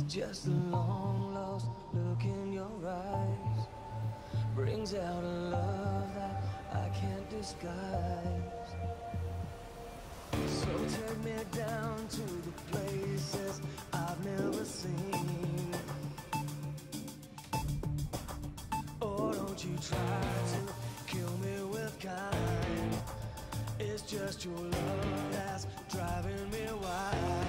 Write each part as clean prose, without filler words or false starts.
Just a long lost look in your eyes brings out a love that I can't disguise. So take me down to the places I've never seen. Oh, don't you try to kill me with kind. It's just your love that's driving me wild.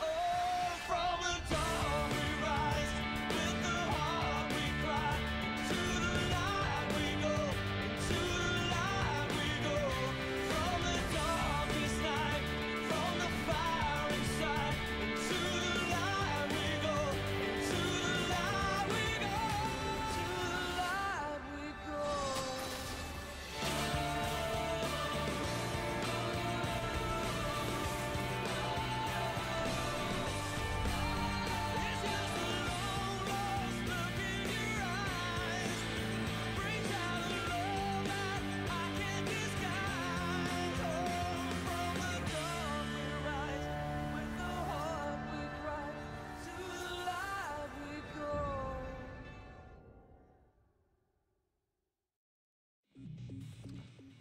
Oh, from the dawn we rise, with the heart we cry, to the light we go, into the light we go. From the darkest night, from the fire inside, into the light we go, into the light we go, to the light we go.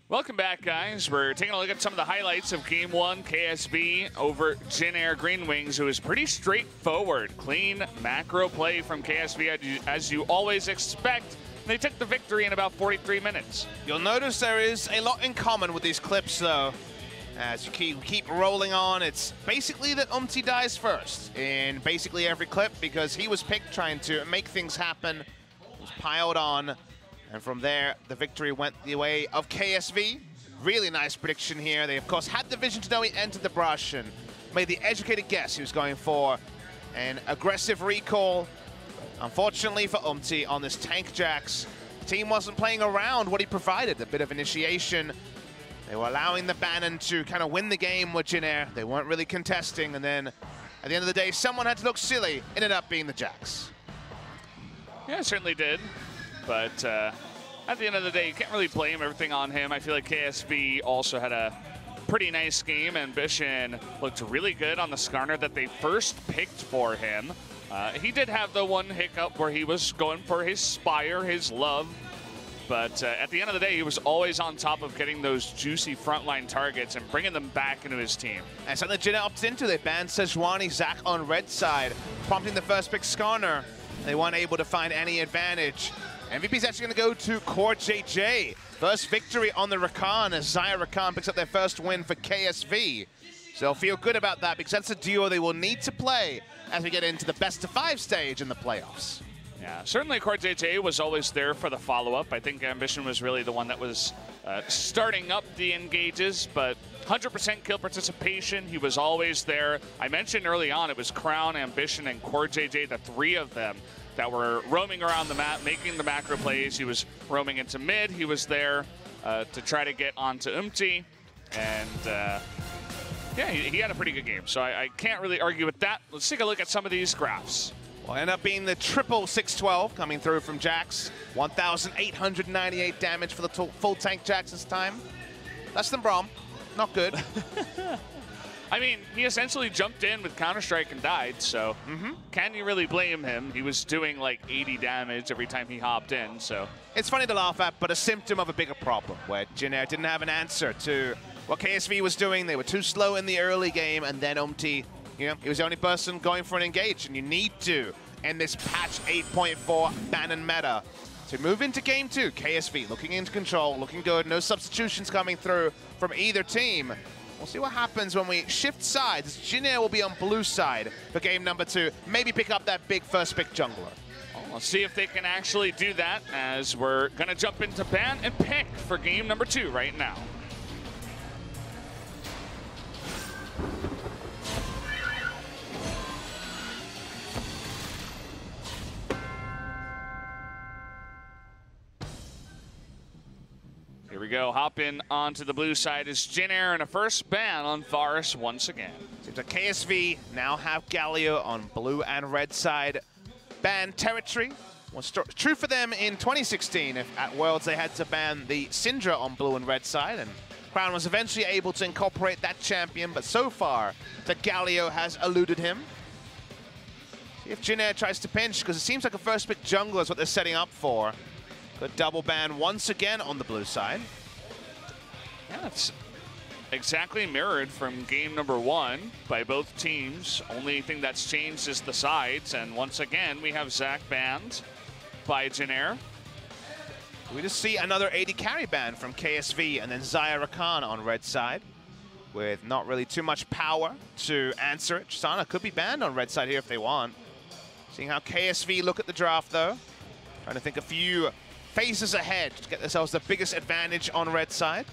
Welcome back, guys. We're taking a look at some of the highlights of Game 1 KSV over Jin Air GreenWings. It was pretty straightforward. Clean macro play from KSV, as you always expect. They took the victory in about 43 minutes. You'll notice there is a lot in common with these clips, though. As you keep rolling on, it's basically that dies first in basically every clip because he was picked trying to make things happen. Was piled on. And from there, the victory went the way of KSV. Really nice prediction here. They, of course, had the vision to know he entered the brush and made the educated guess he was going for an aggressive recall. Unfortunately for on this tank Jax, the team wasn't playing around what he provided, a bit of initiation. They were allowing the Bannon to kind of win the game with Jin Air. They weren't really contesting, and then at the end of the day, someone had to look silly. It ended up being the Jax. Yeah, it certainly did. But at the end of the day, you can't really blame everything on him. I feel like KSV also had a pretty nice game. Ambition looked really good on the Skarner that they first picked for him. He did have the one hiccup where he was going for his Spire, his love. But at the end of the day, he was always on top of getting those juicy frontline targets and bringing them back into his team. And something Jin opted into, they banned Sejuani Zach on red side, prompting the first pick Skarner. They weren't able to find any advantage. MVP's actually going to go to Core JJ. First victory on the Rakan as Zaya Rakan picks up their first win for KSV. So they'll feel good about that because that's a duo they will need to play as we get into the best-of-5 stage in the playoffs. Yeah, certainly Core JJ was always there for the follow-up. I think Ambition was really the one that was starting up the engages, but 100% kill participation, he was always there. I mentioned early on it was Crown, Ambition, and Core JJ, the three of them that were roaming around the map, making the macro plays. He was roaming into mid. He was there to try to get onto And yeah, he had a pretty good game. So I can't really argue with that. Let's take a look at some of these graphs. Will end up being the triple 612 coming through from Jax. 1,898 damage for the full tank Jax this time. Less than Braum. Not good. I mean, he essentially jumped in with Counter-Strike and died, so can you really blame him? He was doing like 80 damage every time he hopped in, so. It's funny to laugh at, but a symptom of a bigger problem where Jin Air didn't have an answer to what KSV was doing. They were too slow in the early game, and then you know, he was the only person going for an engage, and you need to end this patch 8.4 Bannon meta. To move into game 2, KSV looking into control, looking good, no substitutions coming through from either team. We'll see what happens when we shift sides. Jin Air will be on blue side for game number 2. Maybe pick up that big first pick jungler. Well, let's see if they can actually do that as we're going to jump into ban and pick for game number 2 right now. Here we go, hopping onto the blue side is Jin Air and a first ban on Forest once again. Seems like KSV now have Galio on blue and red side ban territory. Was true for them in 2016 if at Worlds they had to ban the Syndra on blue and red side, and Crown was eventually able to incorporate that champion, but so far the Galio has eluded him. See if Jin Air tries to pinch, because it seems like a first pick jungler is what they're setting up for. Good double ban once again on the blue side. Yeah, it's exactly mirrored from game number 1 by both teams. Only thing that's changed is the sides, and once again we have Zach banned by Jin Air. We just see another AD carry ban from KSV, and then Xayah Rakan on red side with not really too much power to answer it. Tristana could be banned on red side here if they want. Seeing how KSV look at the draft though. Trying to think a few phases ahead to get themselves the biggest advantage on red side.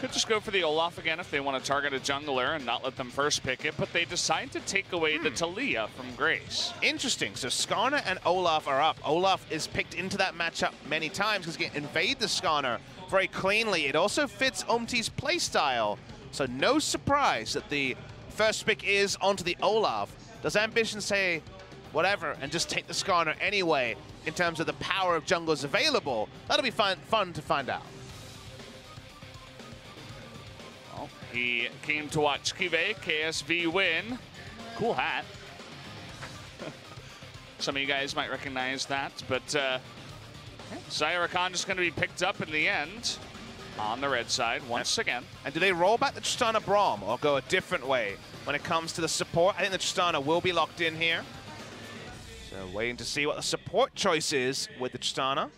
Could just go for the Olaf again if they want to target a jungler and not let them first pick it, but they decide to take away the Talia from Grace. Interesting. So Skarner and Olaf are up. Olaf is picked into that matchup many times because he can invade the Skarner very cleanly. It also fits Umti's playstyle. So no surprise that the first pick is onto the Olaf. Does Ambition say whatever and just take the Skarner anyway in terms of the power of junglers available? That'll be fun to find out. Well, he came to watch KSV win. Cool hat. Some of you guys might recognize that, but Xayah Rakan just going to be picked up in the end on the red side once again. And do they roll back the Tristana Braum or go a different way when it comes to the support? I think the Tristana will be locked in here. So waiting to see what the support choice is with the Tristana.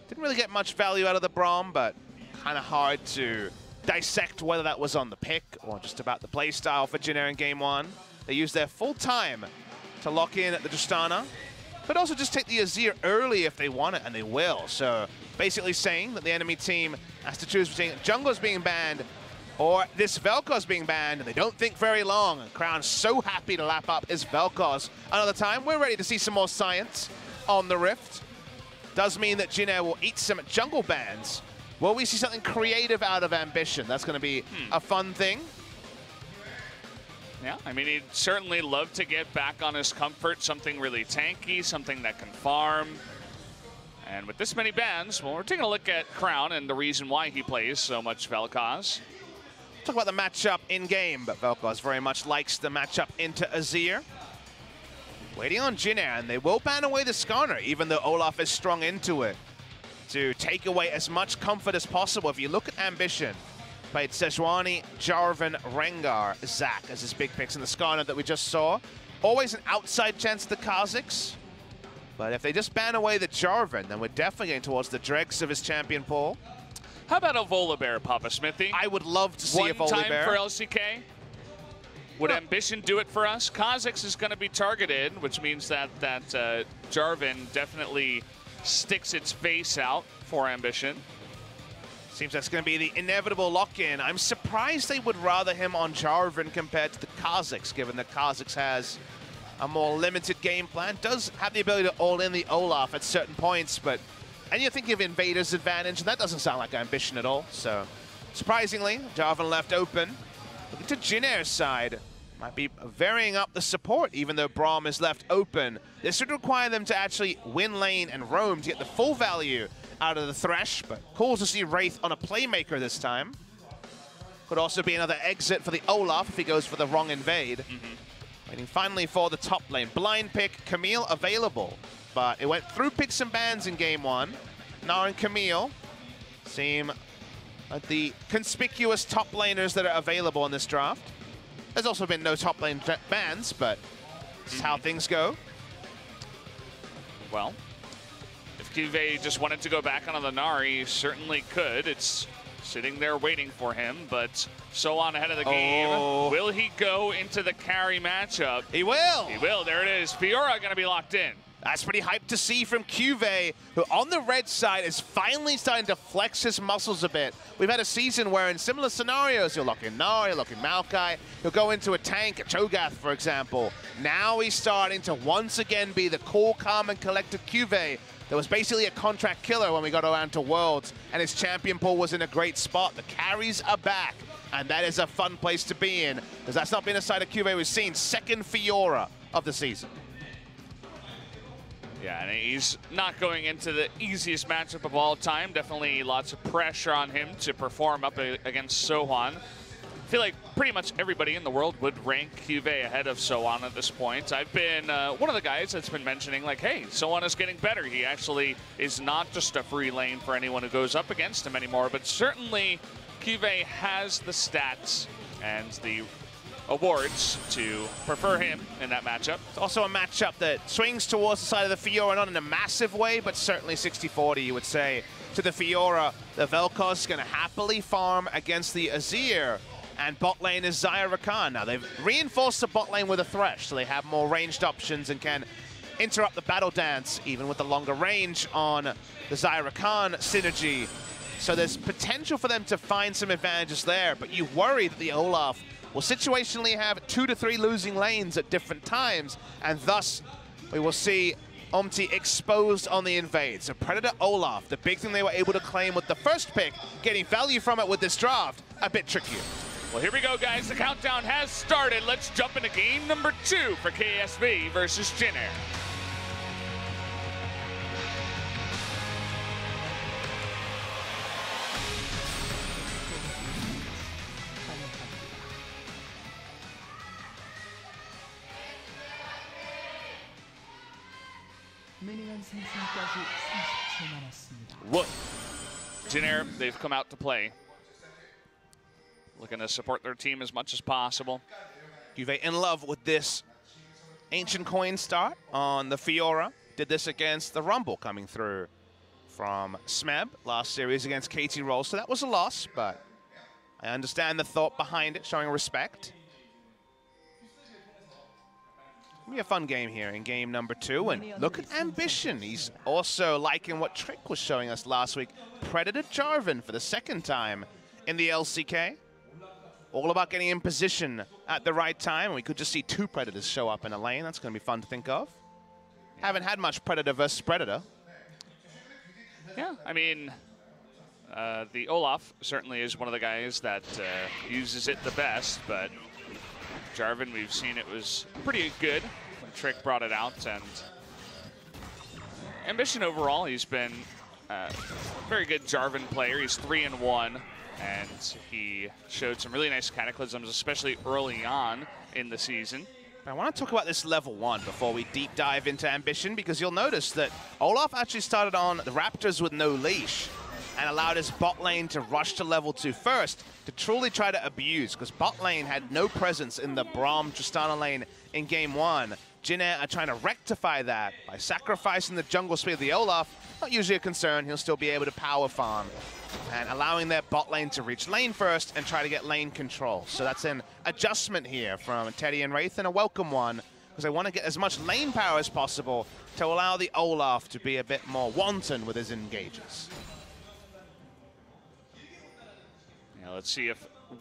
Didn't really get much value out of the Braum, but kind of hard to dissect whether that was on the pick or just about the play style for Jin Air in game 1. They used their full time to lock in at the Tristana, but also just take the Azir early if they want it, and they will. So basically saying that the enemy team has to choose between junglers being banned or this Vel'Koz being banned, and they don't think very long. And Crown's so happy to lap up his Vel'Koz another time. We're ready to see some more science on the Rift. Does mean that Jin Air will eat some jungle bans. Will we see something creative out of Ambition? That's going to be a fun thing. Yeah, I mean, he'd certainly love to get back on his comfort, something really tanky, something that can farm. And with this many bans, well, we're taking a look at Crown and the reason why he plays so much Vel'Koz. Talk about the matchup in-game, but Vel'Koz very much likes the matchup into Azir. Waiting on Jin Air, and they will ban away the Skarner, even though Olaf is strung into it, to take away as much comfort as possible. If you look at Ambition, played Sejuani, Jarvan, Rengar, Zac as his big picks in the Skarner that we just saw. Always an outside chance to the Kha'Zix. But if they just ban away the Jarvan, then we're definitely getting towards the dregs of his champion pool. How about a Volibear, Papa Smithy? I would love to see a Volibear. One time for LCK? Would Ambition do it for us? Kha'Zix is going to be targeted, which means that Jarvan definitely sticks its face out for Ambition. Seems that's going to be the inevitable lock-in. I'm surprised they would rather him on Jarvan compared to the Kha'Zix, given that Kha'Zix has a more limited game plan. Does have the ability to all in the Olaf at certain points, but... And you're thinking of Invader's advantage, and that doesn't sound like Ambition at all. So, surprisingly, Jarvan left open. Looking to Jin Air's side. Might be varying up the support, even though Braum is left open. This would require them to actually win lane and roam to get the full value out of the Thresh, but cool to see Wraith on a playmaker this time. Could also be another exit for the Olaf if he goes for the wrong invade. Waiting finally for the top lane. Blind pick, Camille available, but it went through picks and bans in game 1. Gnar and Camille seem like the conspicuous top laners that are available in this draft. There's also been no top lane bans, but this is how things go. Well, if Cuvée just wanted to go back on the Gnar, he certainly could. It's sitting there waiting for him, but so on ahead of the game. Will he go into the carry matchup? He will. He will. There it is. Fiora going to be locked in. That's pretty hyped to see from Cuvée, who on the red side is finally starting to flex his muscles a bit. We've had a season where in similar scenarios, he'll lock in Gnar, he'll lock in Maokai, he'll go into a tank, a Cho'Gath, for example. Now he's starting to once again be the cool, calm, and collected Cuvée that was basically a contract killer when we got around to Worlds, and his champion pool was in a great spot. The carries are back, and that is a fun place to be in, because that's not been a side of Cuvée we've seen. Second Fiora of the season. Yeah, and he's not going into the easiest matchup of all time. Definitely lots of pressure on him to perform up against Sohan. feel like pretty much everybody in the world would rank Juve ahead of Soan at this point. I've been one of the guys that's been mentioning, like, hey, Soan is getting better. He actually is not just a free lane for anyone who goes up against him anymore, but certainly Juve has the stats and the awards to prefer him in that matchup. It's also a matchup that swings towards the side of the Fiora, not in a massive way, but certainly 60-40, you would say, to the Fiora. The Vel'Koz going to happily farm against the Azir, and bot lane is Xayah Rakan. Now, they've reinforced the bot lane with a Thresh, so they have more ranged options and can interrupt the battle dance, even with the longer range on the Xayah Rakan synergy. So there's potential for them to find some advantages there, but you worry that the Olaf will situationally have 2 to 3 losing lanes at different times, and thus we will see Omti exposed on the invade. So Predator Olaf, the big thing they were able to claim with the first pick, getting value from it with this draft, a bit trickier. Well, here we go, guys. The countdown has started. Let's jump into game number 2 for KSV versus Jin Air. Whoa. Jin Air, they've come out to play. Looking to support their team as much as possible. Juve in love with this ancient coin start on the Fiora. Did this against the Rumble coming through from Smeb last series against KT Roll. So that was a loss, but I understand the thought behind it, showing respect. It'll be a fun game here in game number 2. And look at Ambition. He's also liking what Trick was showing us last week. Predator Jarvan for the second time in the LCK. All about getting in position at the right time. We could just see 2 Predators show up in a lane. That's going to be fun to think of. Haven't had much Predator versus Predator. Yeah, I mean, the Olaf certainly is one of the guys that uses it the best, but Jarvan, we've seen it was pretty good when Trick brought it out, and Ambition overall, he's been a very good Jarvan player. He's 3-1, and he showed some really nice cataclysms, especially early on in the season. I want to talk about this level 1 before we deep dive into Ambition, because you'll notice that Olaf actually started on the Raptors with no leash and allowed his bot lane to rush to level 2 first to truly try to abuse, because bot lane had no presence in the Braum Tristana lane in game 1. Jin Air are trying to rectify that by sacrificing the jungle speed of the Olaf. Not usually a concern, he'll still be able to power farm, and allowing their bot lane to reach lane first and try to get lane control. So that's an adjustment here from Teddy and Wraith, and a welcome one, because they want to get as much lane power as possible to allow the Olaf to be a bit more wanton with his engages. Yeah, let's see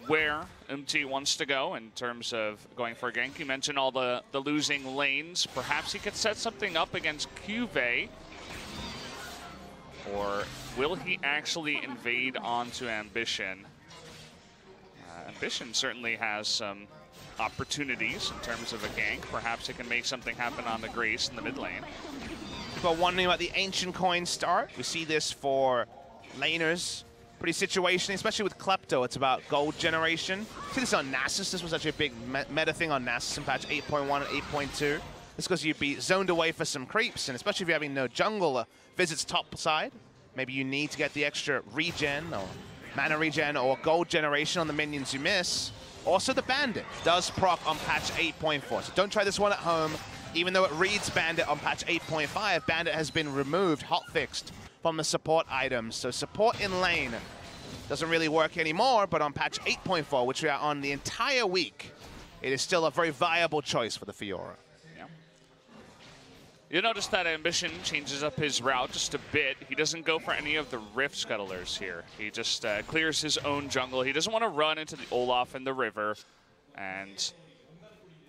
where MT wants to go in terms of going for a gank. You mentioned all the losing lanes. Perhaps he could set something up against Juve. Or will he actually invade onto Ambition? Ambition certainly has some opportunities in terms of a gank. Perhaps it can make something happen on the Grace in the mid lane. People wondering about the Ancient Coin start. We see this for laners. Pretty situational, especially with Klepto. It's about gold generation. See this on Nasus. This was actually a big meta thing on Nasus in patch 8.1 and 8.2. This because you'd be zoned away for some creeps, and especially if you're having no jungle visits top side, maybe you need to get the extra regen or mana regen or gold generation on the minions you miss. Also, the Bandit does proc on patch 8.4, so don't try this one at home. Even though it reads Bandit on patch 8.5, Bandit has been removed, hotfixed from the support items. So support in lane doesn't really work anymore, but on patch 8.4, which we are on the entire week, it is still a very viable choice for the Fiora. Yeah. You'll notice that Ambition changes up his route just a bit. He doesn't go for any of the Rift Scuttlers here. He just clears his own jungle. He doesn't want to run into the Olaf and the river and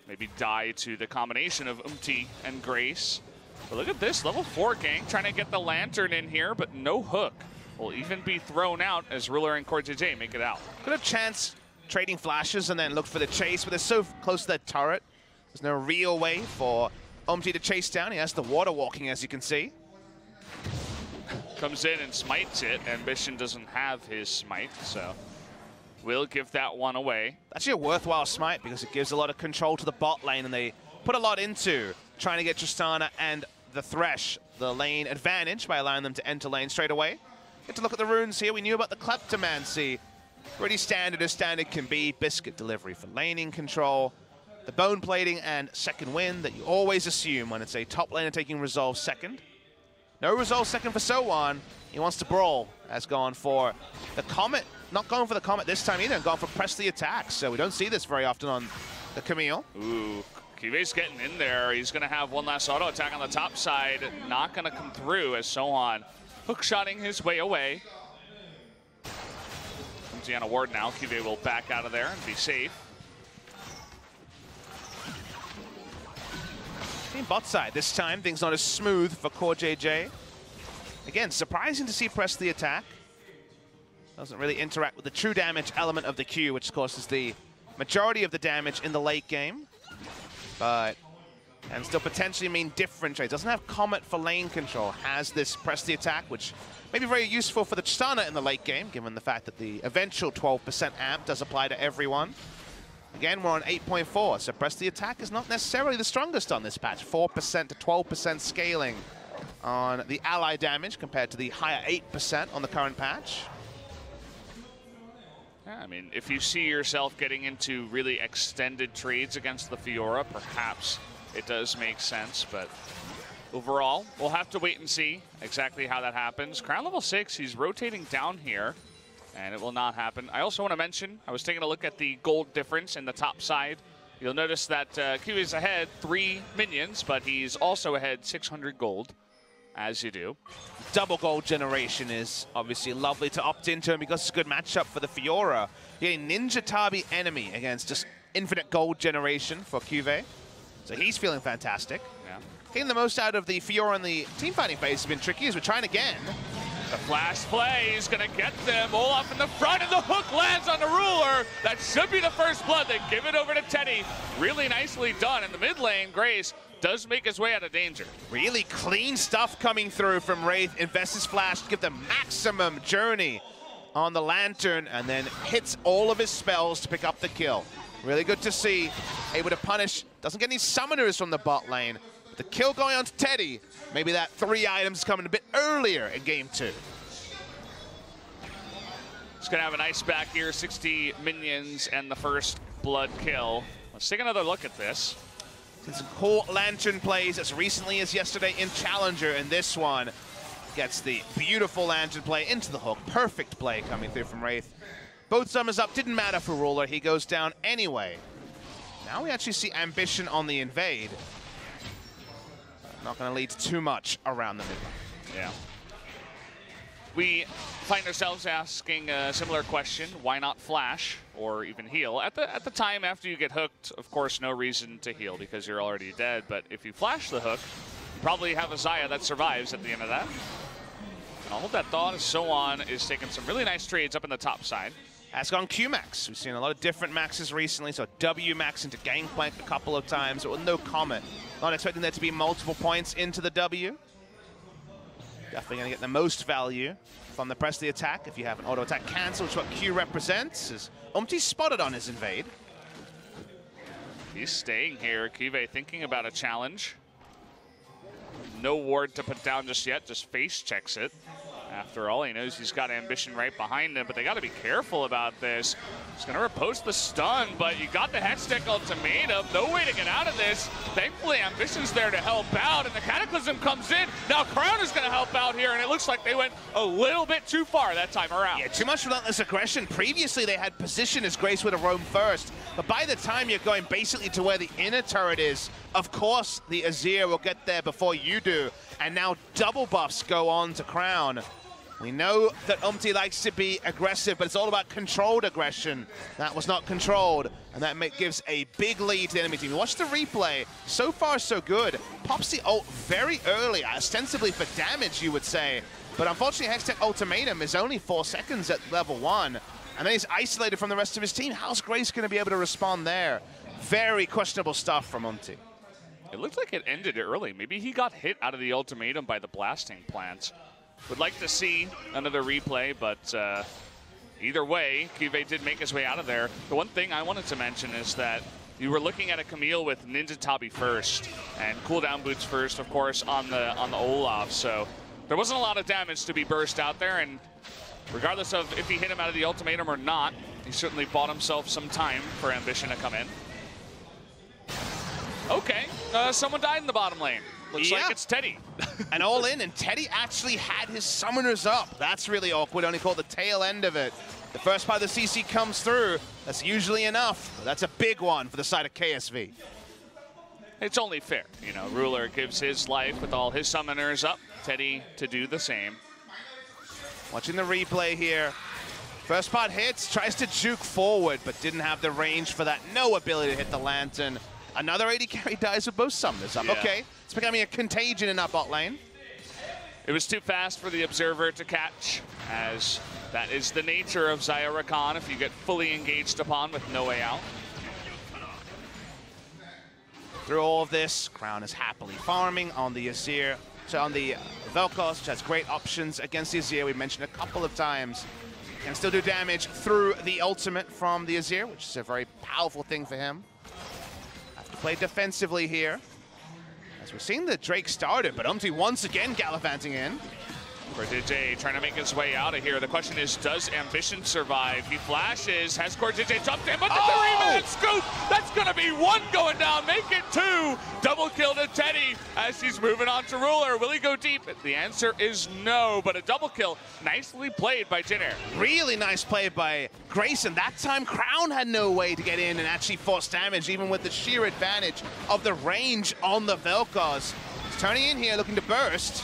maybe die to the combination of Umti and Grace. But look at this, level 4 gank trying to get the Lantern in here, but no hook. Will even be thrown out as Ruler and CoreJJ make it out. Could have chance trading flashes and then look for the chase, but they're so close to that turret. There's no real way for Umti to chase down. He has the water walking, as you can see. Comes in and smites it. Ambition doesn't have his smite, so will give that one away. Actually a worthwhile smite because it gives a lot of control to the bot lane, and they put a lot into trying to get Tristana and the Thresh the lane advantage by allowing them to enter lane straight away. Get to look at the runes here. We knew about the Kleptomancy. Pretty standard as standard can be. Biscuit delivery for laning control. The bone plating and second wind that you always assume when it's a top laner taking resolve second. No resolve second for Sowan. He wants to brawl. Has gone for the Comet. Not going for the Comet this time either. Gone for press the attack. So we don't see this very often on the Camille. Ooh, Kive's getting in there. He's going to have one last auto attack on the top side. Not going to come through as Sohan hookshotting his way away. Comes on a ward now. Kive will back out of there and be safe. Team bot side this time. Things not as smooth for Core JJ. Again, surprising to see press the attack. Doesn't really interact with the true damage element of the Q, which of course is the majority of the damage in the late game. But can still potentially mean different trades. Doesn't have Comet for lane control. Has this press the attack, which may be very useful for the Tristana in the late game, given the fact that the eventual 12% amp does apply to everyone. Again, we're on 8.4, so press the attack is not necessarily the strongest on this patch. 4% to 12% scaling on the ally damage compared to the higher 8% on the current patch. Yeah, I mean, if you see yourself getting into really extended trades against the Fiora, perhaps it does make sense, but overall, we'll have to wait and see exactly how that happens. Crown level 6, he's rotating down here, and it will not happen. I also want to mention, I was taking a look at the gold difference in the top side. You'll notice that Q is ahead 3 minions, but he's also ahead 600 gold, as you do. Double gold generation is obviously lovely to opt into him because it's a good matchup for the Fiora. A Ninja Tabi enemy against just infinite gold generation for Cuve. So he's feeling fantastic. Yeah. Getting the most out of the Fiora in the team fighting phase has been tricky as we're trying again. The flash play is going to get them. Olaf in the front, and the hook lands on the ruler. That should be the first blood. They give it over to Teddy. Really nicely done. In the mid lane, Grace does make his way out of danger. Really clean stuff coming through from Wraith. Invests his flash to give them maximum journey on the Lantern, and then hits all of his spells to pick up the kill. Really good to see. Able to punish. Doesn't get any summoners from the bot lane. But the kill going on to Teddy. Maybe that 3 items coming a bit earlier in game 2. He's going to have an ice back here. 60 minions and the first blood kill. Let's take another look at this. Some cool Lantern plays as recently as yesterday in Challenger, and this one gets the beautiful Lantern play into the hook. Perfect play coming through from Wraith. Both summers up, didn't matter for Ruler. He goes down anyway. Now we actually see Ambition on the invade. Not going to lead to too much around the mid lane. Yeah. We find ourselves asking a similar question, why not flash or even heal? At the time after you get hooked, of course, no reason to heal because you're already dead, but if you flash the hook, you probably have a Xayah that survives at the end of that. And I'll hold that thought as Sohan is taking some really nice trades up in the top side. Has gone Q-Max. We've seen a lot of different maxes recently, so W-Max into Gangplank a couple of times, but with no Comet. Not expecting there to be multiple points into the W. Definitely going to get the most value from the press of the attack if you have an auto attack cancel, which is what Q represents. As Umti's spotted on his invade. He's staying here. Kive thinking about a challenge. No ward to put down just yet, just face checks it. After all, he knows he's got Ambition right behind him, but they got to be careful about this. He's going to riposte the stun, but you got the Hextech ultimatum. No way to get out of this. Thankfully, Ambition's there to help out, and the Cataclysm comes in. Now Crown is going to help out here, and it looks like they went a little bit too far that time around. Yeah, too much relentless aggression. Previously, they had position as Grace would have roamed first, but by the time you're going basically to where the inner turret is, of course, the Azir will get there before you do, and now double buffs go on to Crown. We know that Umti likes to be aggressive, but it's all about controlled aggression. That was not controlled, and that gives a big lead to the enemy team. Watch the replay. So far, so good. Pops the ult very early, ostensibly for damage, you would say. But unfortunately, Hextech Ultimatum is only 4 seconds at level 1, and then he's isolated from the rest of his team. How's Grace going to be able to respond there? Very questionable stuff from Umti. It looked like it ended early. Maybe he got hit out of the ultimatum by the blasting plants. Would like to see another replay, but either way, QV did make his way out of there. The one thing I wanted to mention is that you were looking at a Camille with Ninja Tabi first and cooldown boots first, of course, on the Olaf. So there wasn't a lot of damage to be burst out there, and regardless of if he hit him out of the ultimatum or not, he certainly bought himself some time for Ambition to come in. Okay, someone died in the bottom lane. Looks like it's Teddy. And all in, and Teddy actually had his summoners up. That's really awkward, only caught the tail end of it. The first part of the CC comes through. That's usually enough. But that's a big one for the side of KSV. It's only fair. You know, Ruler gives his life with all his summoners up. Teddy to do the same. Watching the replay here. First part hits, tries to juke forward, but didn't have the range for that. No ability to hit the Lantern. Another 80 carry dies with both summoners up. Yeah. Okay, it's becoming a contagion in that bot lane. It was too fast for the Observer to catch, as that is the nature of Xayah Rakan if you get fully engaged upon with no way out. Through all of this, Crown is happily farming on the Azir, so on the Vel'Koz, which has great options against the Azir. We mentioned a couple of times. Can still do damage through the ultimate from the Azir, which is a very powerful thing for him. Have to play defensively here. As we're seeing the Drake started, but Umti once again gallivanting in. CoreJJ trying to make his way out of here. The question is, does Ambition survive? He flashes, has CoreJJ jumped in, but the 3-man scoop! That's gonna be one going down, make it two! Double kill to Teddy as he's moving on to Ruler. Will he go deep? The answer is no, but a double kill nicely played by Jin Air. Really nice play by Grayson. That time, Crown had no way to get in and actually force damage, even with the sheer advantage of the range on the Vel'Koz. He's turning in here, looking to burst.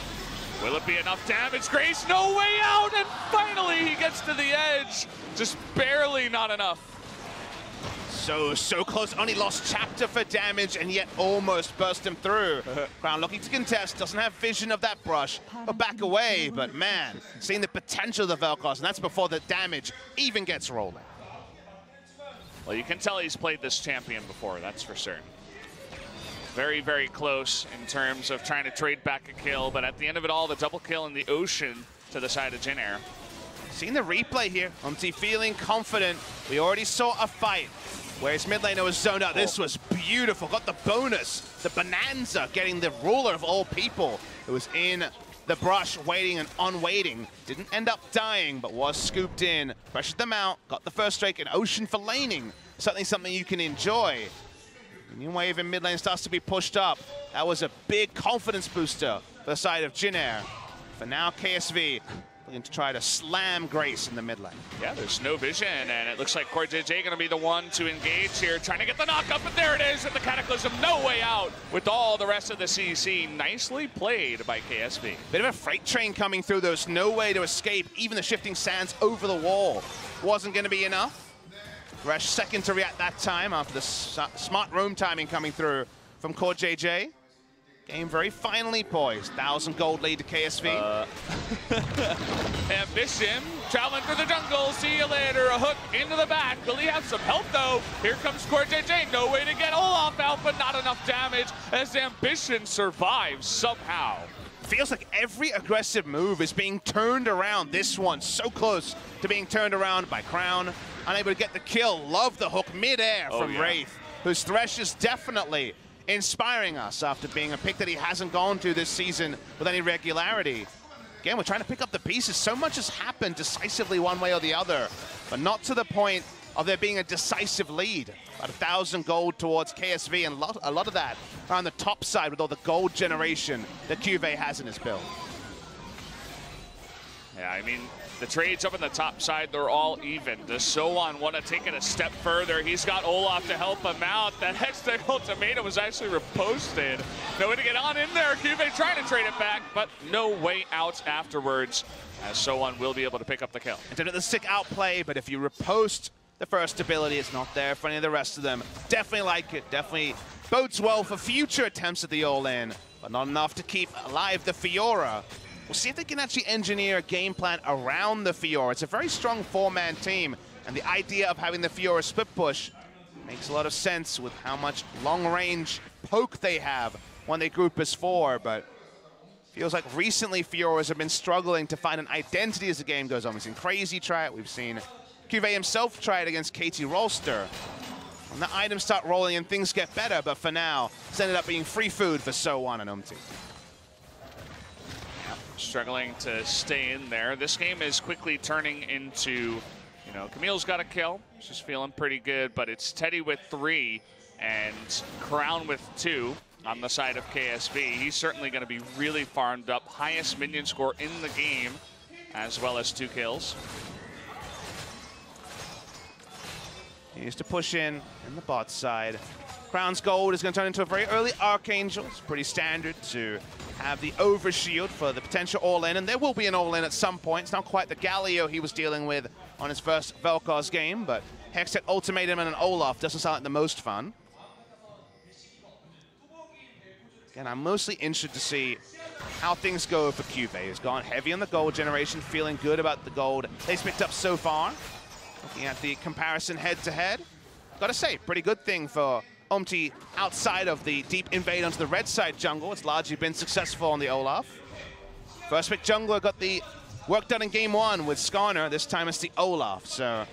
Will it be enough damage? Grace, no way out, and finally he gets to the edge. Just barely not enough. So close, only lost chapter for damage, and yet almost burst him through. Crown looking to contest, doesn't have vision of that brush, but back away, but man, seeing the potential of the Vel'Koz, and that's before the damage even gets rolling. Well, you can tell he's played this champion before, that's for certain. Very, very close in terms of trying to trade back a kill, but at the end of it all, the double kill in the ocean to the side of Jin Air. Seeing the replay here, Umti feeling confident. We already saw a fight where his mid laner was zoned out. This was beautiful, got the bonus, the bonanza, getting the Ruler of all people. It was in the brush, waiting and unwaiting. Didn't end up dying, but was scooped in, pressured them out, got the first strike, and ocean for laning. Certainly something you can enjoy. New wave in mid lane starts to be pushed up. That was a big confidence booster for the side of Jin Air. For now, KSV looking to try to slam Grace in the mid lane. Yeah, there's no vision, and it looks like CoreJJ going to be the one to engage here, trying to get the knock up, and there it is at the Cataclysm. No way out with all the rest of the CC. Nicely played by KSV. Bit of a freight train coming through. There was no way to escape. Even the shifting sands over the wall wasn't going to be enough. Thresh second to react that time after the smart roam timing coming through from CoreJJ. Game very finely poised. 1,000 gold lead to KSV. Ambition traveling through the jungle. See you later. A hook into the back. Will he have some help though? Here comes CoreJJ. No way to get Olaf out, but not enough damage as Ambition survives somehow. Feels like every aggressive move is being turned around. This one so close to being turned around by Crown. Unable to get the kill. Love the hook mid-air from Wraith, whose Thresh is definitely inspiring us after being a pick that he hasn't gone to this season with any regularity. Again, we're trying to pick up the pieces. So much has happened decisively one way or the other, but not to the point of there being a decisive lead. About 1,000 gold towards KSV, and a lot of that on the top side with all the gold generation that QV has in his build. Yeah, I mean, the trades up on the top side, they're all even. Does Sowan want to take it a step further? He's got Olaf to help him out. That Hextech ultimatum was actually reposted. No way to get on in there. QV trying to trade it back, but no way out afterwards, as Sowan will be able to pick up the kill. Instead of the sick outplay, but if you repost the first ability, it's not there for any of the rest of them. Definitely like it. Definitely bodes well for future attempts at the all-in, but not enough to keep alive the Fiora. We'll see if they can actually engineer a game plan around the Fiora. It's a very strong four-man team, and the idea of having the Fiora split push makes a lot of sense with how much long-range poke they have when they group as four, but feels like recently Fioras have been struggling to find an identity as the game goes on. We've seen Crazy try it, we've seen QV himself tried against KT Rolster. When the items start rolling and things get better, but for now, it's ended up being free food for So1 and Umti. Struggling to stay in there. This game is quickly turning into, you know, Camille's got a kill. She's feeling pretty good, but it's Teddy with 3 and Crown with 2 on the side of KSV. He's certainly going to be really farmed up. Highest minion score in the game, as well as 2 kills. He needs to push in the bot side. Crown's gold is going to turn into a very early Archangel. It's pretty standard to have the overshield for the potential all-in, and there will be an all-in at some point. It's not quite the Galio he was dealing with on his first Vel'Koz game, but Hextech Ultimatum and an Olaf doesn't sound like the most fun. Again, I'm mostly interested to see how things go for QV. He's gone heavy on the gold generation, feeling good about the gold they've picked up so far. Looking at the comparison head-to-head, gotta say, pretty good thing for Umti outside of the deep invade onto the red side jungle. It's largely been successful on the Olaf. First pick jungler got the work done in game 1 with Skarner. This time it's the Olaf. So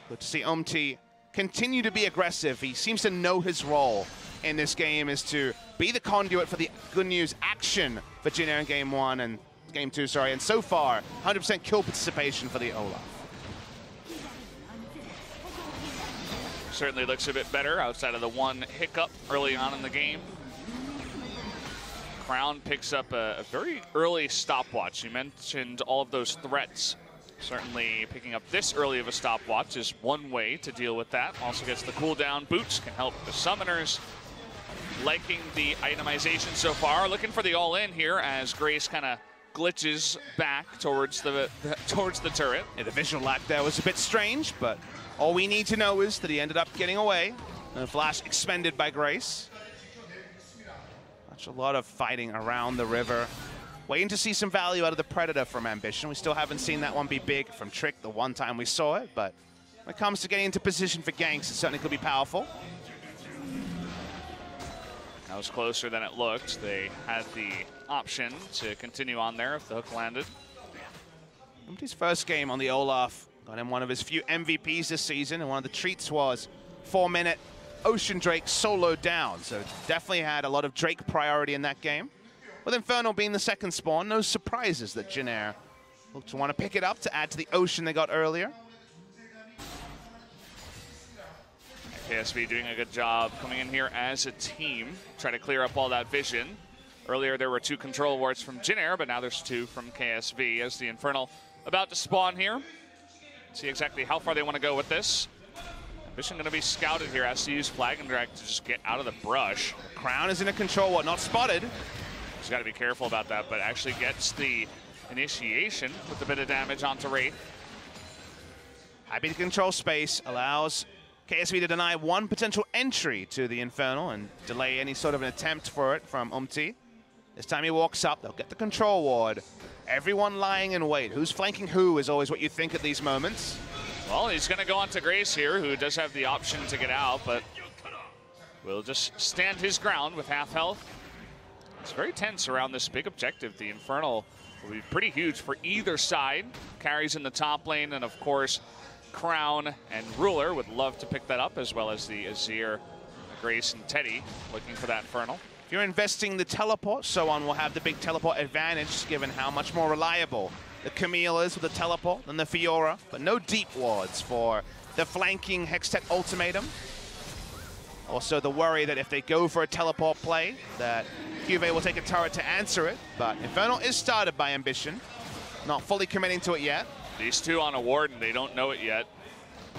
good to see Umti continue to be aggressive. He seems to know his role in this game is to be the conduit for the good news action for Jin Air in game 1 and game 2, sorry. And so far, 100% kill participation for the Olaf. Certainly looks a bit better outside of the one hiccup early on in the game. Crown picks up a very early stopwatch. You mentioned all of those threats. Certainly picking up this early of a stopwatch is one way to deal with that. Also gets the cooldown. Boots can help the summoners. Liking the itemization so far. Looking for the all-in here as Grace kind of glitches back towards the turret. Yeah, the visual lag there was a bit strange, but all we need to know is that he ended up getting away. And the flash expended by Grace. A lot of fighting around the river. Waiting to see some value out of the Predator from Ambition. We still haven't seen that one be big from Trick the one time we saw it, but when it comes to getting into position for ganks, it certainly could be powerful. That was closer than it looked. They had the option to continue on there if the hook landed. Umti's first game on the Olaf got him one of his few MVPs this season, and one of the treats was 4-minute Ocean Drake solo down. So definitely had a lot of Drake priority in that game. With Infernal being the second spawn, no surprises that Jin Air looked to want to pick it up to add to the Ocean they got earlier. KSV doing a good job coming in here as a team, try to clear up all that vision. Earlier there were 2 control wards from Jin Air, but now there's 2 from KSV as the Infernal about to spawn here. See exactly how far they want to go with this. Ambition going to be scouted here, has to use Flag and Drag to just get out of the brush. Crown is in a control ward, not spotted. He's got to be careful about that, but actually gets the initiation with a bit of damage onto Wraith. Happy to control space, allows KSV to deny one potential entry to the Infernal and delay any sort of an attempt for it from Umti. This time he walks up, they'll get the control ward. Everyone lying in wait. Who's flanking who is always what you think at these moments. Well, he's going to go on to Grace here, who does have the option to get out, but will just stand his ground with half health. It's very tense around this big objective. The Infernal will be pretty huge for either side. Carries in the top lane, and of course, Crown and Ruler would love to pick that up, as well as the Azir, Grace, and Teddy looking for that Infernal. If you're investing the teleport, So1 will have the big teleport advantage, given how much more reliable the Camille is with the teleport than the Fiora, but no deep wards for the flanking Hextech Ultimatum. Also the worry that if they go for a teleport play, that QV will take a turret to answer it, but Infernal is started by Ambition, not fully committing to it yet. These 2 on a ward, and they don't know it yet.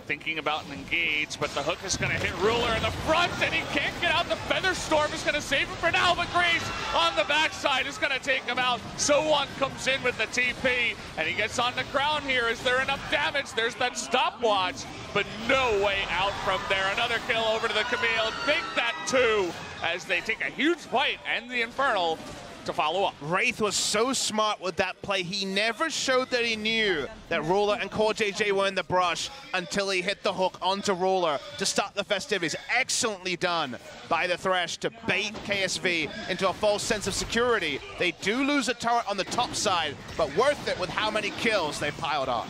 Thinking about an engage, but the hook is going to hit Ruler in the front, and he can't get out. The Feather Storm is going to save him for now, but Grace on the backside is going to take him out. So1 comes in with the TP, and he gets on the Crown here. Is there enough damage? There's that stopwatch, but no way out from there. Another kill over to the Camille. Make that 2 as they take a huge fight, and the Infernal to follow up. Wraith was so smart with that play. He never showed that he knew that Ruler and Core JJ were in the brush until he hit the hook onto Ruler to start the festivities. Excellently done by the Thresh to bait KSV into a false sense of security. They do lose a turret on the top side, but worth it with how many kills they piled on.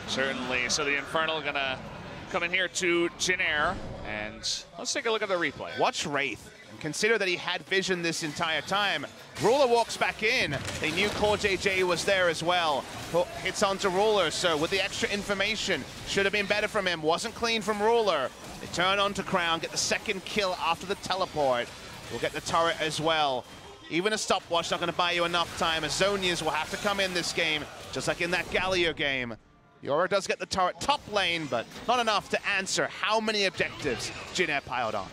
Certainly. So the Infernal gonna come in here to Jin Air, and let's take a look at the replay. Watch Wraith. And consider that he had vision this entire time. Ruler walks back in. They knew Core JJ was there as well. Hits onto Ruler, so with the extra information, should have been better from him. Wasn't clean from Ruler. They turn onto Crown, get the second kill after the teleport. We'll get the turret as well. Even a stopwatch not going to buy you enough time, as Zonias will have to come in this game, just like in that Galio game. Fiora does get the turret top lane, but not enough to answer how many objectives Jin Air piled on.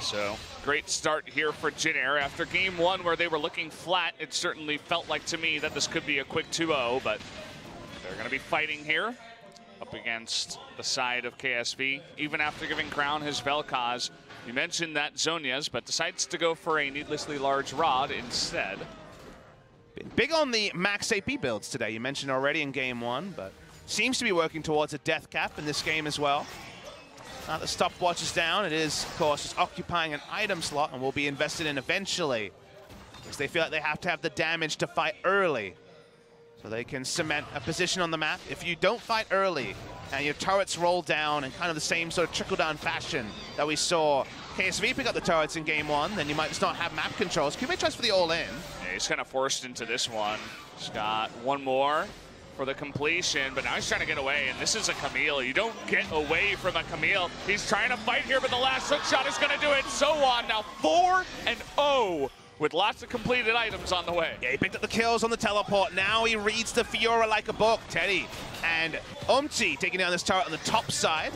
So, great start here for Jin Air. After game one where they were looking flat, it certainly felt like to me that this could be a quick 2-0, but they're going to be fighting here up against the side of KSV. Even after giving Crown his Vel'Koz, you mentioned that Zonias, but decides to go for a needlessly large rod instead. Been big on the max AP builds today. You mentioned already in game one, but seems to be working towards a death cap in this game as well. Now the stopwatch is down. It is, of course, just occupying an item slot and will be invested in eventually, because they feel like they have to have the damage to fight early so they can cement a position on the map. If you don't fight early and your turrets roll down in kind of the same sort of trickle-down fashion that we saw KSV pick up the turrets in game one, then you might just not have map controls. QV tries for the all-in. Yeah, he's kind of forced into this one. He's got one more for the completion, but now he's trying to get away, and this is a Camille. You don't get away from a Camille. He's trying to fight here, but the last hook shot is going to do it. So on, now 4-0 with lots of completed items on the way. Yeah, he picked up the kills on the teleport. Now he reads the Fiora like a book. Teddy and taking down this turret on the top side.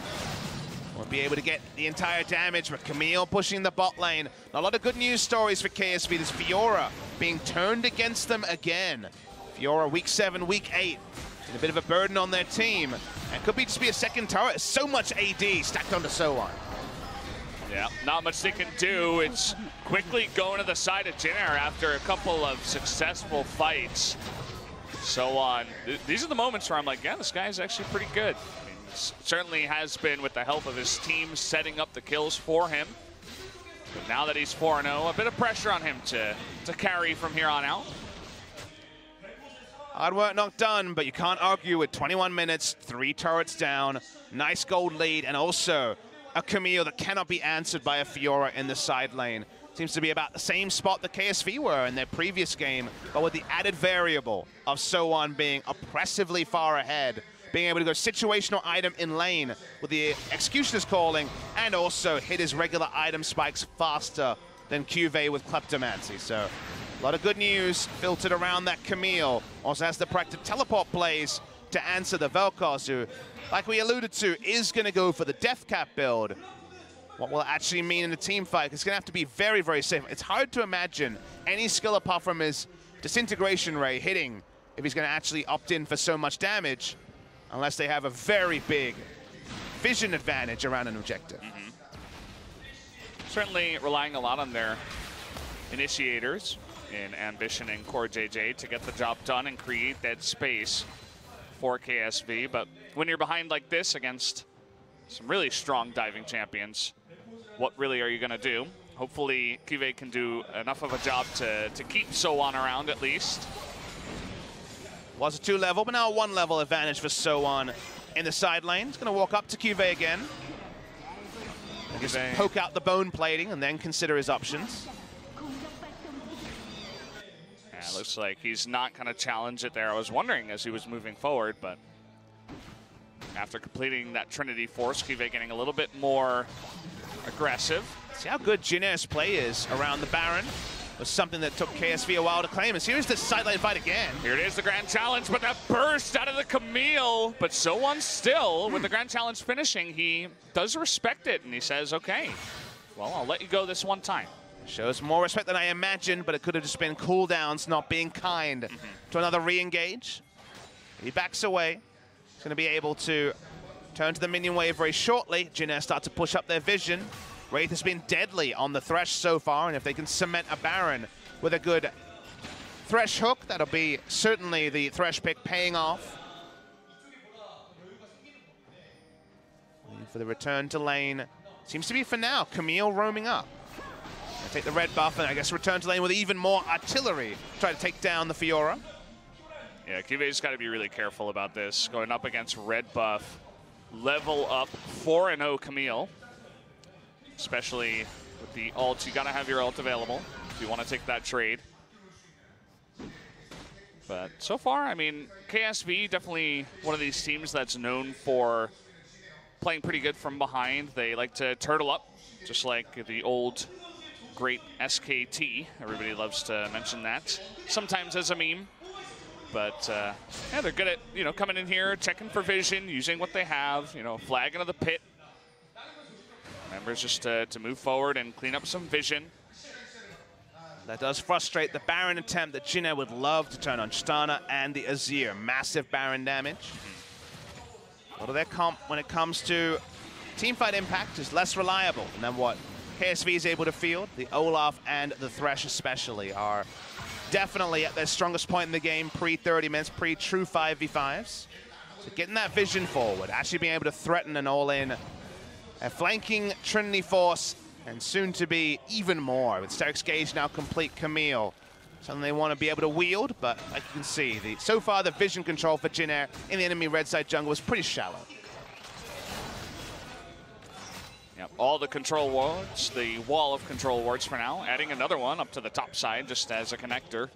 Won't be able to get the entire damage, but Camille pushing the bot lane. A lot of good news stories for KSV. This Fiora being turned against them again. Fiora week 7, week 8. A bit of a burden on their team. And could be just be a second turret. So much AD stacked onto So-On. Yeah, not much they can do. It's quickly going to the side of Jin Air after a couple of successful fights. So-On. These are the moments where I'm like, yeah, this guy's actually pretty good. I mean, certainly has been with the help of his team setting up the kills for him. But now that he's 4-0, a bit of pressure on him to carry from here on out. Hard work not done, but you can't argue with 21 minutes, 3 turrets down, nice gold lead, and also a Camille that cannot be answered by a Fiora in the side lane. Seems to be about the same spot that KSV were in their previous game, but with the added variable of So-On being oppressively far ahead, being able to go situational item in lane with the Executioner's calling, and also hit his regular item spikes faster than QV with Kleptomancy. So a lot of good news filtered around that Camille. Also has the practice teleport plays to answer the Vel'Koz, who, like we alluded to, is going to go for the death cap build. What will it actually mean in a team fight? It's going to have to be very, very safe. It's hard to imagine any skill apart from his disintegration ray hitting if he's going to actually opt in for so much damage, unless they have a very big vision advantage around an objective. Certainly relying a lot on their initiators in Ambition and Core JJ to get the job done and create that space for KSV. But when you're behind like this against some really strong diving champions, what really are you going to do? Hopefully QV can do enough of a job to keep So-On around at least. Was a 2-level, but now a 1-level advantage for So-On in the side lane. He's going to walk up to QV again. Just poke out the bone plating and then consider his options. Yeah, looks like he's not going to challenge it there. I was wondering as he was moving forward, but after completing that Trinity Force, QV getting a little bit more aggressive. See how good Jin Air's play is around the Baron. Was something that took KSV a while to claim. And here's the sideline fight again. Here it is, the Grand Challenge, but that burst out of the Camille. But So-On still, with the Grand Challenge finishing, he does respect it, and he says, okay, well, I'll let you go this one time. Shows more respect than I imagined, but it could have just been cooldowns not being kind to another re-engage. He backs away. He's going to be able to turn to the minion wave very shortly. Jin Air start to push up their vision. Wraith has been deadly on the Thresh so far, and if they can cement a Baron with a good Thresh hook, that'll be certainly the Thresh pick paying off. Waiting for the return to lane. Seems to be for now, Camille roaming up. Gonna take the red buff and I guess return to lane with even more artillery. Try to take down the Fiora. Yeah, QV's got to be really careful about this. Going up against red buff, level up 4-0 Camille. Especially with the ult, you got to have your ult available if you want to take that trade. But so far, I mean, KSV definitely one of these teams that's known for playing pretty good from behind. They like to turtle up, just like the old great SKT. Everybody loves to mention that, sometimes as a meme. But yeah, they're good at, you know, coming in here, checking for vision, using what they have, you know, flag into the pit. Members just to move forward and clean up some vision. That does frustrate the Baron attempt that Jin Air would love to turn on Stana and the Azir. Massive Baron damage. A lot of their comp when it comes to teamfight impact is less reliable than what KSV is able to field. The Olaf and the Thresh especially are definitely at their strongest point in the game, pre-30 minutes, pre-true 5v5s. So getting that vision forward, actually being able to threaten an all-in, a flanking Trinity Force, and soon to be even more with Steric's Gauge now complete. Camille, something they want to be able to wield, but like you can see, so far the vision control for Jin Air in the enemy red side jungle was pretty shallow. Yep, all the control wards, the wall of control wards for now, adding another one up to the top side just as a connector.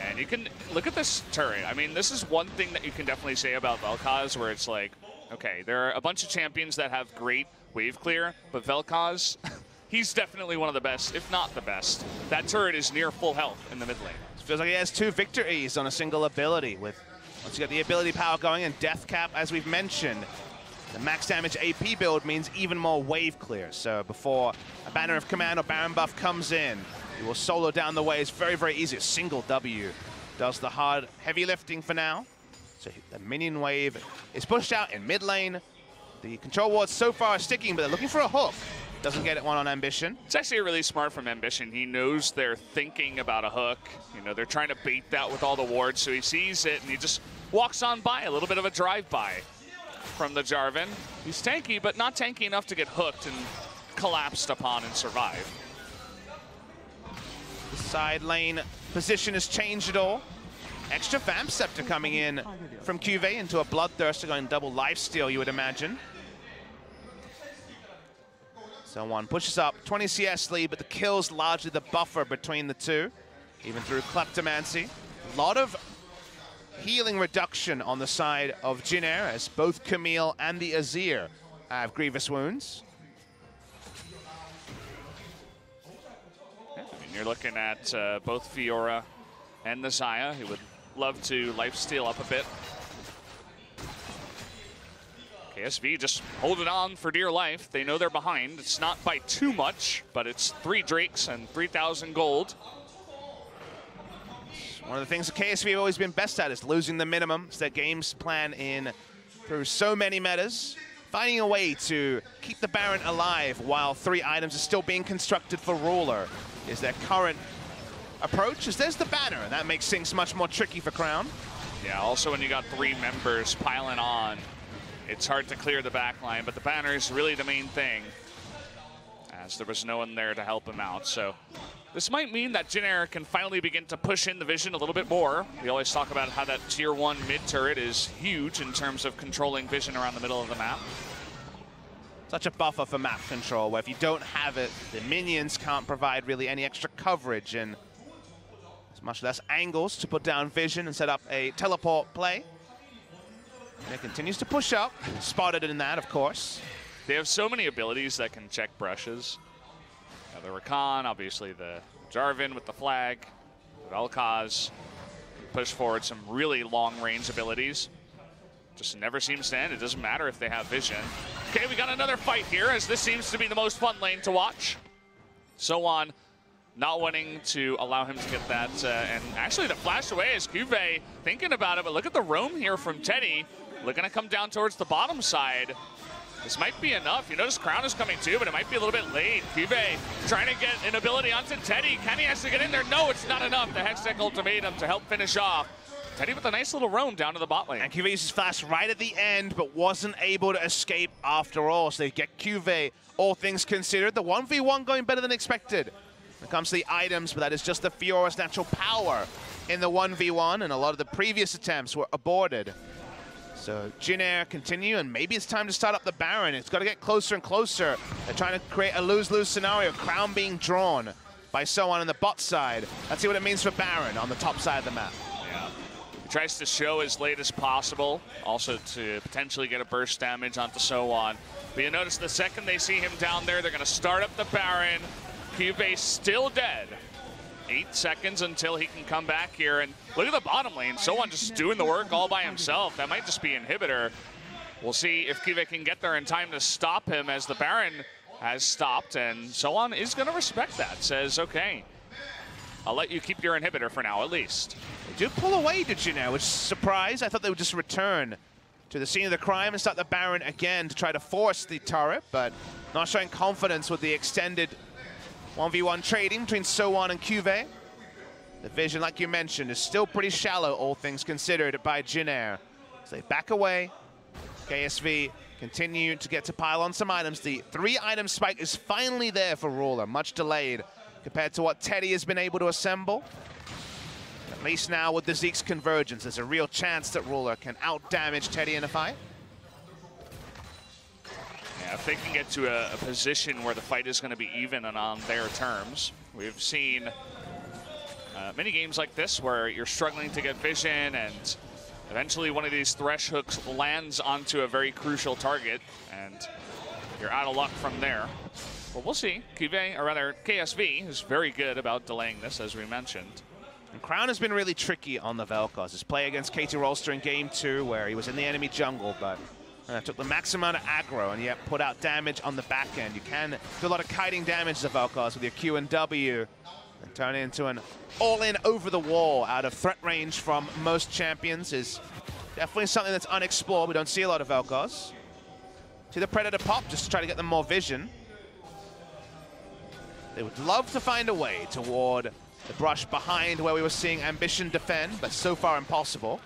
And you can look at this turret. I mean, this is one thing that you can definitely say about Vel'Koz, where it's like, okay, there are a bunch of champions that have great wave clear, but Vel'Koz, he's definitely one of the best, if not the best. That turret is near full health in the mid lane. It feels like he has 2 victories on a single ability. With once you got the ability power going and death cap, as we've mentioned, the max damage AP build means even more wave clear. So before a banner of command or Baron buff comes in, he will solo down the waves very, very easy. A single W does the hard, heavy lifting for now. So the minion wave is pushed out in mid lane. The control wards so far are sticking, but they're looking for a hook. Doesn't get it one on Ambition. It's actually really smart from Ambition. He knows they're thinking about a hook. You know, they're trying to bait that with all the wards, so he sees it and he just walks on by, a little bit of a drive-by from the Jarvan. He's tanky, but not tanky enough to get hooked and collapsed upon and survive. The side lane position has changed at all. Extra Vamp Scepter coming in from QV into a Bloodthirster, going double lifesteal, you would imagine. So one pushes up, 20 CS lead, but the kill's largely the buffer between the two, even through Kleptomancy. A lot of healing reduction on the side of Jin Air, as both Camille and the Azir have grievous wounds. Yeah, I mean, you're looking at both Fiora and the Xayah, who would love to lifesteal up a bit. KSV just holding on for dear life. They know they're behind. It's not by too much, but it's 3 Drakes and 3,000 gold. One of the things that KSV have always been best at is losing the minimum. It's their game's plan in through so many metas. Finding a way to keep the Baron alive while 3 items are still being constructed for Ruler is their current approach. As there's the banner, and that makes things much more tricky for Crown. Yeah, also when you got 3 members piling on, it's hard to clear the back line, but the banner is really the main thing, as there was no one there to help him out. So this might mean that Jin Air can finally begin to push in the vision a little bit more. We always talk about how that tier 1 mid turret is huge in terms of controlling vision around the middle of the map. Such a buffer for map control, where if you don't have it, the minions can't provide really any extra coverage and much less angles to put down vision and set up a teleport play. And it continues to push up, spotted in that, of course. They have so many abilities that can check brushes. The Rakan, obviously the Jarvan with the flag, the Vel'Koz can push forward some really long-range abilities. Just never seems to end. It doesn't matter if they have vision. Okay, we got another fight here, as this seems to be the most fun lane to watch. So on. Not wanting to allow him to get that, and actually to flash away as Cuvée thinking about it, but look at the roam here from Teddy. Looking to come down towards the bottom side. This might be enough. You notice Crown is coming too, but it might be a little bit late. Cuvée trying to get an ability onto Teddy. Kenny has to get in there. No, it's not enough. The Hextech Ultimatum to help finish off. Teddy with a nice little roam down to the bot lane. And Cuvée uses flash right at the end, but wasn't able to escape after all. So they get Cuvée, all things considered. The 1v1 going better than expected. When it comes to the items, but that is just the Fiora's natural power in the 1v1, and a lot of the previous attempts were aborted. So Jin Air continue, and maybe it's time to start up the Baron. It's got to get closer and closer. They're trying to create a lose-lose scenario. Crown being drawn by someone on the bot side. Let's see what it means for Baron on the top side of the map. Yeah. He tries to show as late as possible, also to potentially get a burst damage onto So-On. But you notice the second they see him down there, they're going to start up the Baron. QV still dead. 8 seconds until he can come back here, and look at the bottom lane. So-On just doing the work all by himself. That might just be Inhibitor. We'll see if Kive can get there in time to stop him, as the Baron has stopped, and So-On is going to respect that. Says, okay, I'll let you keep your Inhibitor for now, at least. They do pull away to Jin Air, which is a surprise. I thought they would just return to the scene of the crime and start the Baron again to try to force the turret, but not showing confidence with the extended 1v1 trading between So-On and QV. The vision, like you mentioned, is still pretty shallow, all things considered, by Jin Air. So they back away. KSV continue to get to pile on some items. The 3-item spike is finally there for Ruler, much delayed compared to what Teddy has been able to assemble. At least now with the Zeke's convergence, there's a real chance that Ruler can out-damage Teddy in a fight. Yeah, if they can get to a position where the fight is going to be even and on their terms. We've seen many games like this where you're struggling to get vision, and eventually one of these thresh hooks lands onto a very crucial target, and you're out of luck from there. But we'll see. QV, or rather KSV, is very good about delaying this, as we mentioned. And Crown has been really tricky on the Vel'Koz. His play against KT Rolster in Game 2, where he was in the enemy jungle, but took the max amount of aggro and yet put out damage on the back end. You can do a lot of kiting damage to Vel'Koz with your Q and W and turn it into an all-in over-the-wall out of threat range from most champions. Is definitely something that's unexplored. We don't see a lot of Vel'Koz. See the Predator pop just to try to get them more vision. They would love to find a way to ward the brush behind where we were seeing Ambition defend, but so far impossible.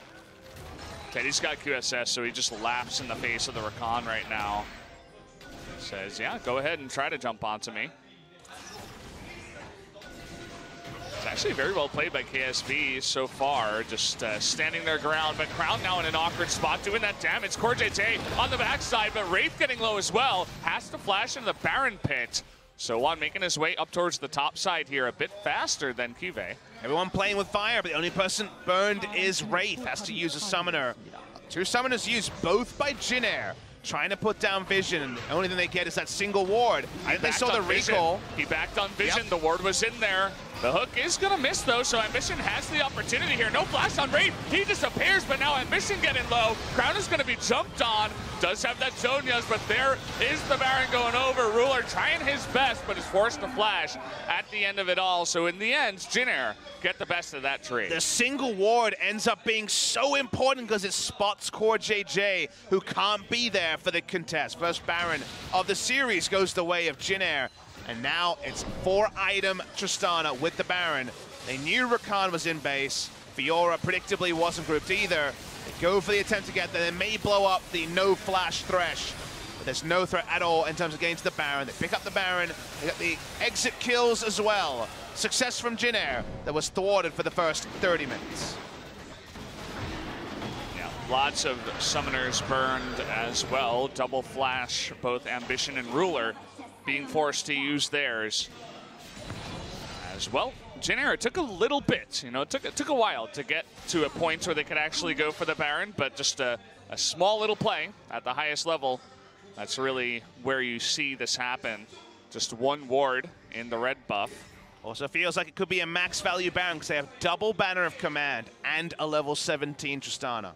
Teddy's got QSS, so he just laughs in the face of the Rakan right now. Says, yeah, go ahead and try to jump onto me. It's actually very well played by KSV so far, just standing their ground, but Crown now in an awkward spot doing that damage. CoreJT on the backside, but Wraith getting low as well. Has to flash into the Baron pit. So-On making his way up towards the top side here a bit faster than QV. Everyone playing with fire, but the only person burned is Wraith. Has to use a summoner. 2 summoners used, both by Jin Air. Trying to put down vision, and the only thing they get is that single ward. And they saw the recall. He backed on vision. Yep. The ward was in there. The hook is going to miss, though, so Ambition has the opportunity here. No flash on Wraith. He disappears, but now Ambition getting low. Crown is going to be jumped on. Does have that Zhonya's, but there is the Baron going over. Ruler trying his best, but is forced to flash at the end of it all. So in the end, Jin Air get the best of that trade. The single ward ends up being so important because it spots CoreJJ, who can't be there for the contest. First Baron of the series goes the way of Jin Air. And now it's 4-item Tristana with the Baron. They knew Rakan was in base. Fiora predictably wasn't grouped either. They go for the attempt to get there. They may blow up the no flash Thresh, but there's no threat at all in terms of getting to the Baron. They pick up the Baron. They got the exit kills as well. Success from Jin Air that was thwarted for the first 30 minutes. Yeah, lots of summoners burned as well. Double flash, both Ambition and Ruler being forced to use theirs as well. Jin Air, it took a little bit, you know, it took a while to get to a point where they could actually go for the Baron, but just a small little play at the highest level. That's really where you see this happen. Just 1 ward in the red buff. Also feels like it could be a max value Baron because they have double Banner of Command and a level 17 Tristana.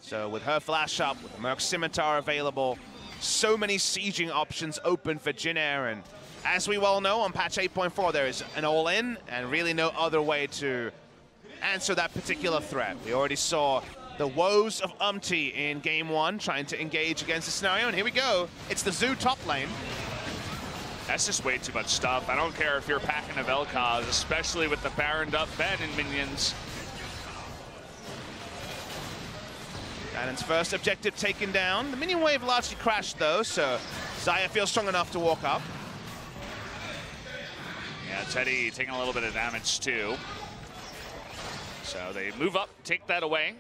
So with her flash up, with Merc Scimitar available, so many sieging options open for Jin Air, and as we well know, on patch 8.4, there is an all-in and really no other way to answer that particular threat. We already saw the woes of Umti in Game 1 trying to engage against the scenario, and here we go. It's the Zoo top lane. That's just way too much stuff. I don't care if you're packing a Vel'Koz, especially with the Baroned up Ben and minions. Cannon's first objective taken down. The minion wave largely crashed though, so Xayah feels strong enough to walk up. Yeah, Teddy taking a little bit of damage too. So they move up, take that away.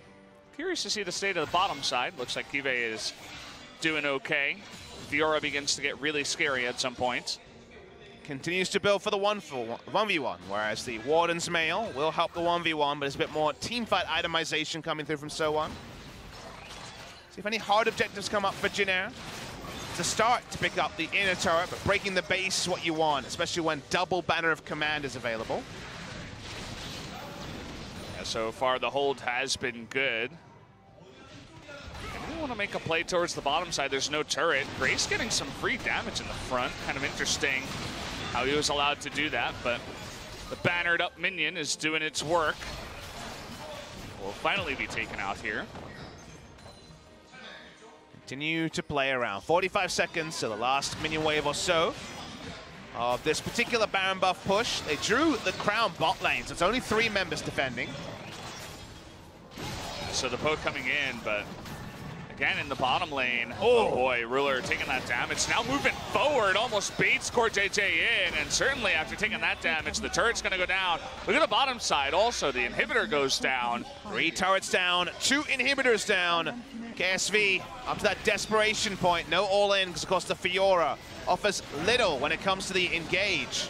Curious to see the state of the bottom side. Looks like Kive is doing okay. Fiora begins to get really scary at some point. Continues to build for the 1v1, whereas the Warden's Mail will help the 1v1, but there's a bit more teamfight itemization coming through from So1. See if any hard objectives come up for Jin Air. To start to pick up the inner turret, but breaking the base is what you want, especially when double Banner of Command is available. Yeah, so far the hold has been good. I want to make a play towards the bottom side. There's no turret. Grace getting some free damage in the front. Kind of interesting how he was allowed to do that, but the bannered up minion is doing its work. Will finally be taken out here. Continue to play around. 45 seconds to the last minion wave or so of this particular Baron buff push. They drew the Crown bot lane, so it's only 3 members defending. So the poke coming in, but again in the bottom lane. Oh boy, Ruler taking that damage. Now moving forward, almost baits CoreJJ in, and certainly after taking that damage, the turret's gonna go down. Look at the bottom side also, the inhibitor goes down. 3 turrets down, 2 inhibitors down. KSV up to that desperation point, no all-in, because of course the Fiora offers little when it comes to the engage.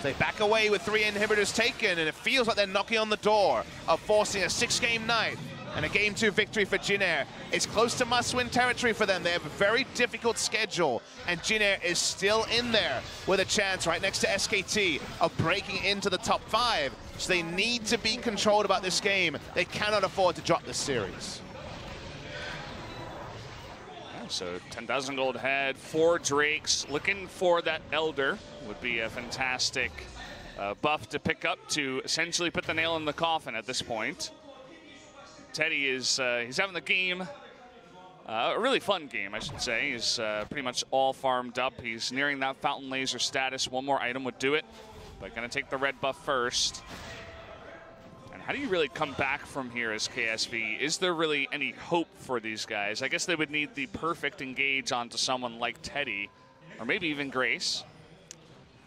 They back away with 3 inhibitors taken, and it feels like they're knocking on the door of forcing a 6-game night and a Game 2 victory for Jin Air. It's close to must-win territory for them. They have a very difficult schedule, and Jin Air is still in there with a chance right next to SKT of breaking into the top 5. So they need to be controlled about this game. They cannot afford to drop this series. So 10,000 gold head, 4 Drakes, looking for that Elder would be a fantastic buff to pick up to essentially put the nail in the coffin at this point. Teddy is he's having the game, a really fun game, I should say. He's pretty much all farmed up. He's nearing that Fountain Laser status. 1 more item would do it, but gonna take the red buff first. How do you really come back from here as KSV? Is there really any hope for these guys? I guess they would need the perfect engage onto someone like Teddy, or maybe even Grace.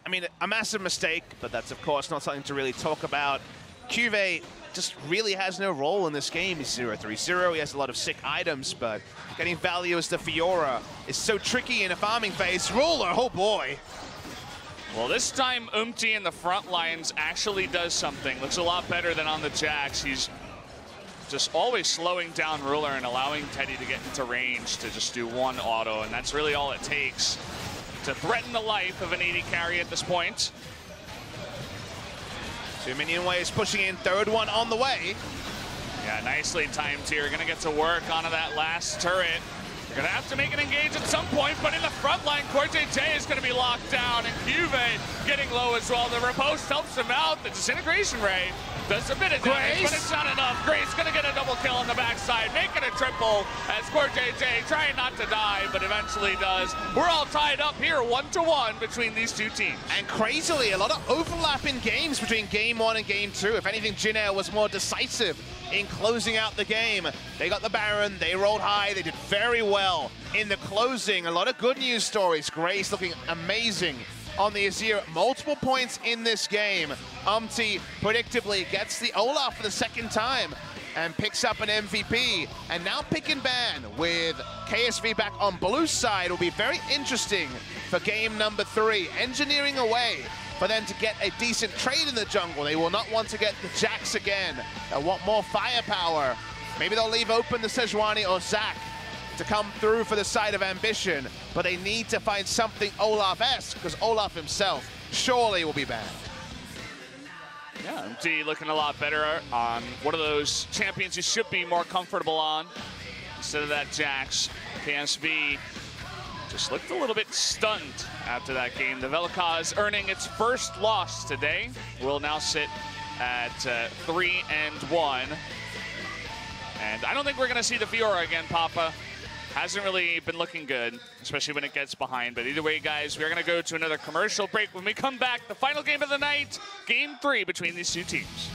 I mean, a massive mistake, but that's of course not something to really talk about. Cuve just really has no role in this game. He's 0-3-0, he has a lot of sick items, but getting value as the Fiora is so tricky in a farming phase. Ruler, oh boy. Well, this time in the front lines actually does something. Looks a lot better than on the Jags. He's just always slowing down Ruler and allowing Teddy to get into range to just do 1 auto, and that's really all it takes to threaten the life of an AD carry at this point. 2 minion waves pushing in, 3rd one on the way. Yeah, nicely timed here. Gonna get to work onto that last turret. They're gonna have to make an engage at some point, but in the front line, CoreJJ is gonna be locked down, and Cuve getting low as well. The riposte helps him out. The disintegration ray does a bit of damage, but it's not enough. Grace gonna get a double kill on the backside, making a triple as CoreJJ trying not to die, but eventually does. We're all tied up here, 1-1 between these 2 teams. And crazily, a lot of overlap in games between Game 1 and Game 2. If anything, Jin Air was more decisive in closing out the game. They got the Baron, they rolled high, they did very well in the closing. A lot of good news stories. Grace looking amazing on the Azir. Multiple points in this game. Predictably gets the Olaf for the 2nd time and picks up an MVP. And now pick and ban with KSV back on blue side will be very interesting for game number 3. Engineering away for them to get a decent trade in the jungle. They will not want to get the Jax again. They'll want more firepower. Maybe they'll leave open the Sejuani or Zac to come through for the side of Ambition, but they need to find something Olaf-esque, because Olaf himself surely will be banned. Yeah, MT looking a lot better on one of those champions you should be more comfortable on. Instead of that Jax, KSV just looked a little bit stunned after that game. The Vel'Koz earning its 1st loss today. Will now sit at 3-1. And I don't think we're going to see the Fiora again, Papa. Hasn't really been looking good, especially when it gets behind. But either way, guys, we're going to go to another commercial break. When we come back, the final game of the night, Game 3 between these 2 teams.